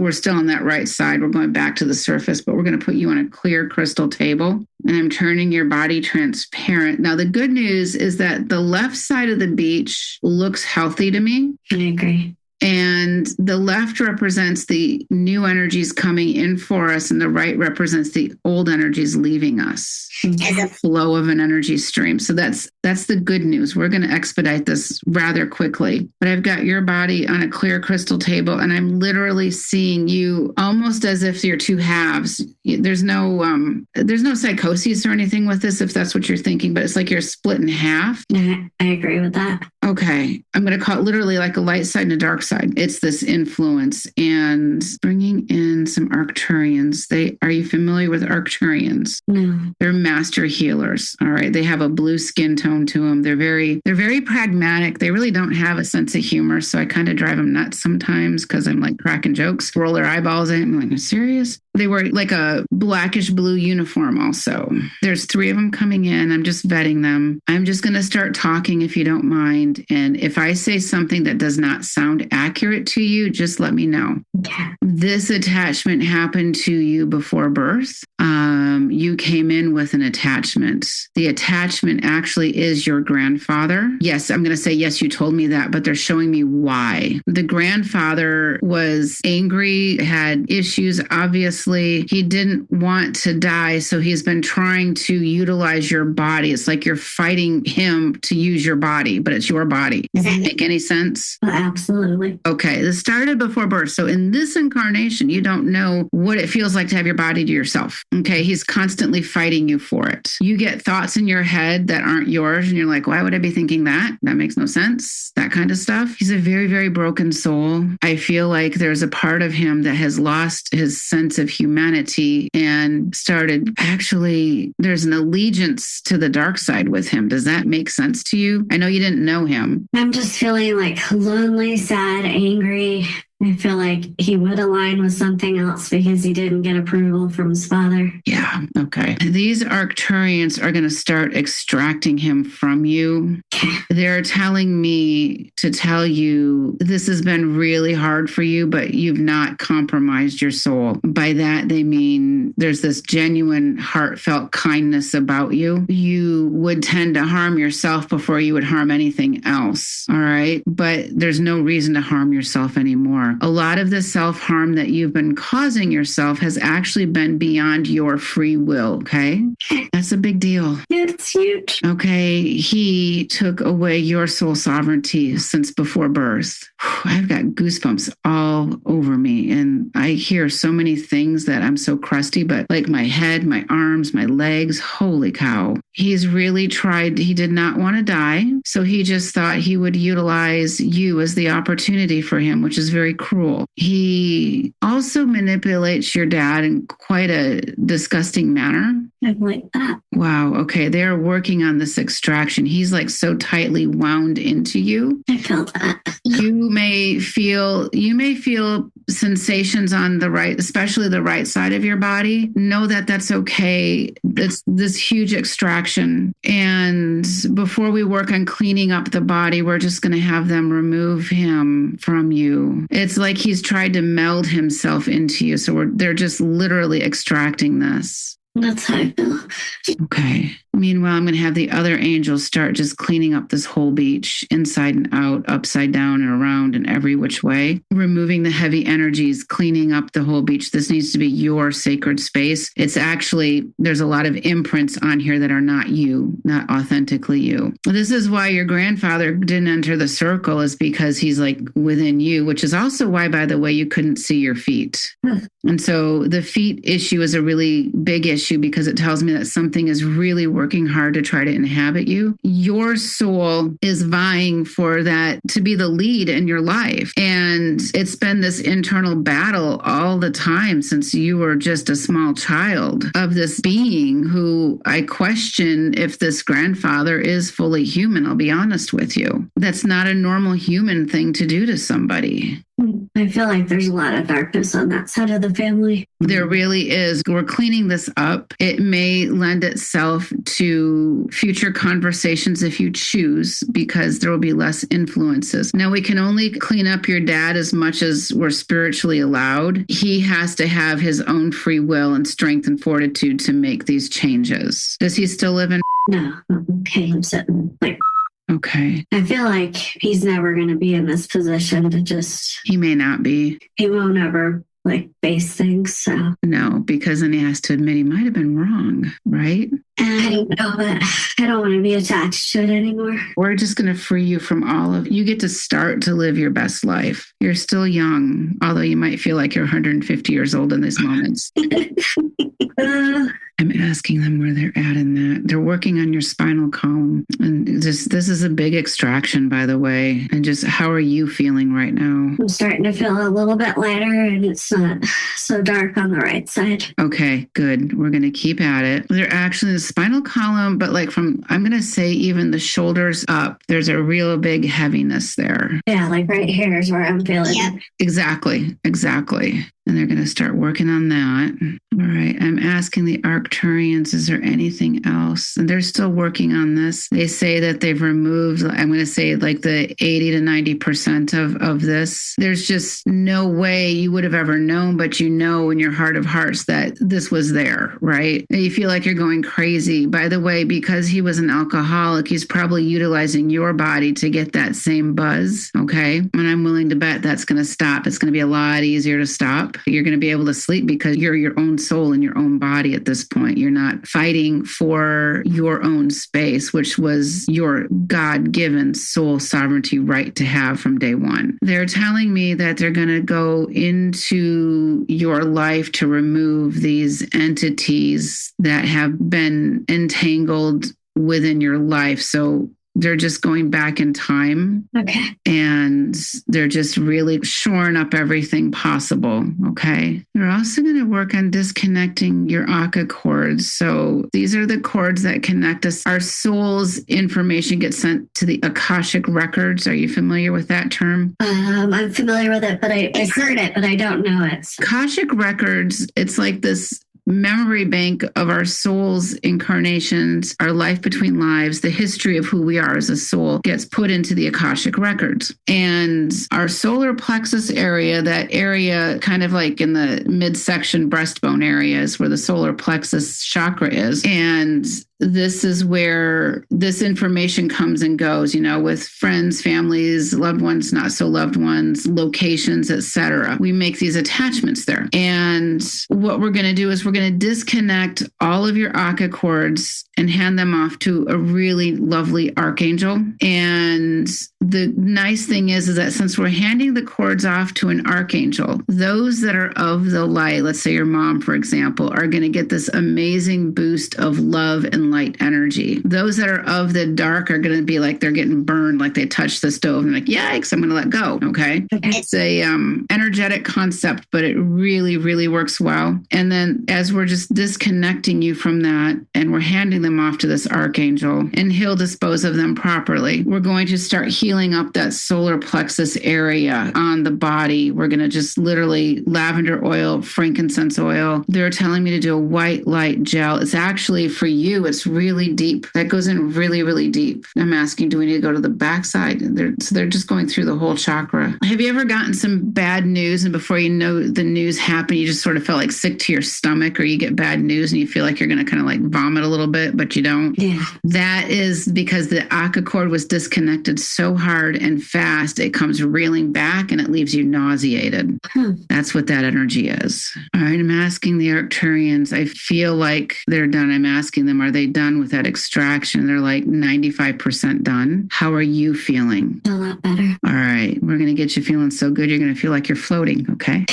We're still on that right side. We're going back to the surface, but we're going to put you on a clear crystal table. And I'm turning your body transparent. Now, the good news is that the left side of the beach looks healthy to me. I agree. And the left represents the new energies coming in for us, and the right represents the old energies leaving us as a flow of an energy stream. So that's the good news. We're going to expedite this rather quickly. But I've got your body on a clear crystal table, and I'm literally seeing you almost as if you're two halves. There's no psychosis or anything with this, if that's what you're thinking, but it's like you're split in half. I agree with that. Okay. I'm going to call it literally like a light side and a dark side. It's this influence and bringing in some Arcturians. Are you familiar with Arcturians? No. They're master healers. All right. They have a blue skin tone to them. They're very pragmatic. They really don't have a sense of humor. So I kind of drive them nuts sometimes because I'm like cracking jokes, roll their eyeballs at me. I'm like, are you serious? They wear like a blackish blue uniform also. There's 3 of them coming in. I'm just vetting them. I'm just going to start talking if you don't mind. And if I say something that does not sound accurate to you, just let me know. Okay. This attachment happened to you before birth. You came in with an attachment. The attachment actually is your grandfather. Yes, I'm going to say, yes, you told me that, but they're showing me why. The grandfather was angry, had issues, obviously. He didn't want to die, so he's been trying to utilize your body. It's like you're fighting him to use your body, but it's your body. Does that make any sense? Oh, absolutely. Okay, this started before birth. So in this incarnation, you don't know what it feels like to have your body to yourself. Okay, he's constantly fighting you for it. You get thoughts in your head that aren't yours, and you're like, why would I be thinking that? That makes no sense. That kind of stuff. He's a very, very broken soul. I feel like there's a part of him that has lost his sense of humanity and there's an allegiance to the dark side with him. Does that make sense to you? I know you didn't know him. I'm just feeling like lonely, sad, angry. I feel like he would align with something else because he didn't get approval from his father. Yeah. Okay. These Arcturians are going to start extracting him from you. They're telling me to tell you this has been really hard for you, but you've not compromised your soul. By that, they mean there's this genuine, heartfelt kindness about you. You would tend to harm yourself before you would harm anything else. All right. But there's no reason to harm yourself anymore. A lot of the self-harm that you've been causing yourself has actually been beyond your free will, okay? That's a big deal. It's huge. Okay, he took away your soul sovereignty since before birth. I've got goosebumps all over me, and I hear so many things that I'm so crusty, but like my head, my arms, my legs, holy cow. He's really tried. He did not want to die, so he just thought he would utilize you as the opportunity for him, which is very cruel. He also manipulates your dad in quite a disgusting manner. I like that. Wow. Okay. They're working on this extraction. He's like so tightly wound into you. I felt that. You may feel sensations on the right, especially the right side of your body. Know that that's okay. It's this huge extraction. And before we work on cleaning up the body, we're just going to have them remove him from you. It's like he's tried to meld himself into you. So they're just literally extracting this. That's how I feel. Okay. Meanwhile, I'm going to have the other angels start just cleaning up this whole beach, inside and out, upside down and around and every which way, removing the heavy energies, cleaning up the whole beach. This needs to be your sacred space. It's actually, there's a lot of imprints on here that are not you, not authentically you. This is why your grandfather didn't enter the circle, is because he's like within you, which is also why, by the way, you couldn't see your feet. And so the feet issue is a really big issue because it tells me that something is really working hard to try to inhabit you. Your soul is vying for that to be the lead in your life. And it's been this internal battle all the time since you were just a small child of this being who I question if this grandfather is fully human. I'll be honest with you. That's not a normal human thing to do to somebody. I feel like there's a lot of darkness on that side of the family. There really is. We're cleaning this up. It may lend itself to future conversations if you choose, because there will be less influences. Now, we can only clean up your dad as much as we're spiritually allowed. He has to have his own free will and strength and fortitude to make these changes. Does he still live in? No. Okay, I'm sitting like. Okay. I feel like he's never going to be in this position to just. He may not be. He won't ever face things. So no, because then he has to admit he might have been wrong, right? I don't know, but I don't want to be attached to it anymore. We're just going to free you from all of. You get to start to live your best life. You're still young, although you might feel like you're 150 years old in these moments. I'm asking them where they're at in that. They're working on your spinal column. And this is a big extraction, by the way. And just how are you feeling right now? I'm starting to feel a little bit lighter, and it's not so dark on the right side. Okay, good. We're going to keep at it. They're actually the spinal column, but I'm going to say even the shoulders up, there's a real big heaviness there. Yeah, right here is where I'm feeling it. Exactly. And they're going to start working on that. All right. I'm asking the Arcturians, is there anything else? And they're still working on this. They say that they've removed, I'm going to say the 80 to 90% of this. There's just no way you would have ever known, but in your heart of hearts that this was there, right? You feel like you're going crazy. By the way, because he was an alcoholic, he's probably utilizing your body to get that same buzz. Okay. And I'm willing to bet that's going to stop. It's going to be a lot easier to stop. You're going to be able to sleep because you're your own soul in your own body at this point. You're not fighting for your own space, which was your God-given soul sovereignty right to have from day one. They're telling me that they're going to go into your life to remove these entities that have been entangled within your life. So they're just going back in time. Okay. And they're just really shoring up everything possible. Okay. They're also going to work on disconnecting your Akka cords. So these are the cords that connect us. Our soul's information gets sent to the Akashic records. Are you familiar with that term? I'm familiar with it, but I've heard it, but I don't know it. Akashic records, it's like this memory bank of our soul's incarnations, our life between lives, the history of who we are as a soul gets put into the Akashic records. And our solar plexus area, that area kind of in the midsection breastbone area is where the solar plexus chakra is. And this is where this information comes and goes, with friends, families, loved ones, not so loved ones, locations, etc. We make these attachments there. And what we're going to do is we're going to disconnect all of your Akka cords and hand them off to a really lovely archangel. And the nice thing is that since we're handing the cords off to an archangel, those that are of the light, let's say your mom, for example, are going to get this amazing boost of love and light energy. Those that are of the dark are going to be they're getting burned, like they touched the stove and yikes, I'm going to let go. Okay. It's a energetic concept, but it really, really works well. And then as we're just disconnecting you from that and we're handing them off to this archangel and he'll dispose of them properly, we're going to start healing up that solar plexus area on the body. We're going to just literally lavender oil, frankincense oil. They're telling me to do a white light gel. It's actually for you. It's really deep. That goes in really, really deep. I'm asking, do we need to go to the backside? They're just going through the whole chakra. Have you ever gotten some bad news and before you know the news happened, you just sort of felt sick to your stomach, or you get bad news and you feel like you're going to kind of vomit a little bit, but you don't? Yeah. That is because the Akka cord was disconnected so hard and fast, it comes reeling back and it leaves you nauseated. That's what that energy is. All right, I'm asking the Arcturians. I feel like they're done. I'm asking them, are they done with that extraction? They're 95% done. How are you feeling? A lot better. All right, we're going to get you feeling so good, you're going to feel like you're floating, okay?